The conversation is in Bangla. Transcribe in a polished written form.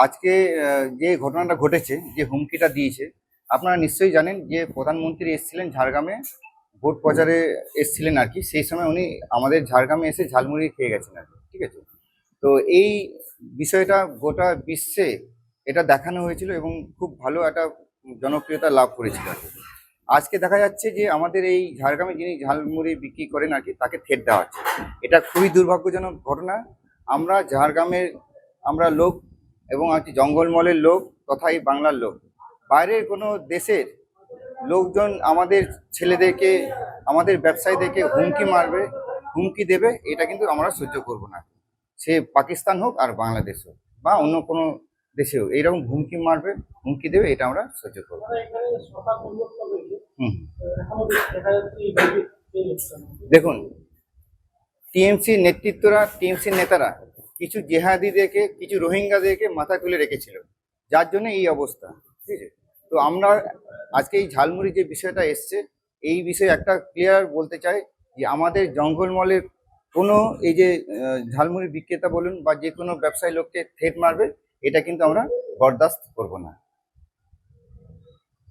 আজকে যে ঘটনাটা ঘটেছে, যে হুমকিটা দিয়েছে, আপনারা নিশ্চয়ই জানেন যে প্রধানমন্ত্রী এসেছিলেন ঝাড়গ্রামে, ভোট প্রচারে এসেছিলেন আর কি। সেই সময় উনি আমাদের ঝাড়গ্রামে এসে ঝালমুড়ি খেয়ে গেছেন আর কি, ঠিক আছে। তো এই বিষয়টা গোটা বিশ্বে এটা দেখানো হয়েছিল এবং খুব ভালো একটা জনপ্রিয়তা লাভ করেছিল আর কি। আজকে দেখা যাচ্ছে যে আমাদের এই ঝাড়গ্রামে যিনি ঝালমুড়ি বিক্রি করেন আর কি, তাকে থেট দেওয়া হচ্ছে। এটা খুবই দুর্ভাগ্যজনক ঘটনা। আমরা ঝাড়গ্রামের আমরা লোক এবং আর কি জঙ্গলমহলের লোক তথা এই বাংলার লোক, বাইরের কোনো দেশের লোকজন আমাদের ছেলেদেরকে, আমাদের ব্যবসায়ীদেরকে হুমকি মারবে, হুমকি দেবে, এটা কিন্তু আমরা সহ্য করব না। সে পাকিস্তান হোক আর বাংলাদেশ হোক বা অন্য কোনো দেশেও এইরকম হুমকি মারবে, হুমকি দেবে, এটা আমরা সহ্য করবো না। হুম। দেখুন, টিএমসি নেতৃত্বরা, টিএমসি নেতারা কিছু জেহাদিদেরকে, কিছু রোহিঙ্গাদেরকে মাথায় তুলে রেখেছিল, যার জন্য এই অবস্থা, ঠিক আছে। তো আমরা আজকে এই ঝালমুড়ি যে বিষয়টা এসছে, এই বিষয়ে একটা ক্লিয়ার বলতে চাই যে আমাদের জঙ্গলমহলের কোনো এই যে ঝালমুড়ি বিক্রেতা বলুন বা যে কোনো ব্যবসায়ী লোককে থেট মারবে, এটা কিন্তু আমরা বরদাস্ত করব না।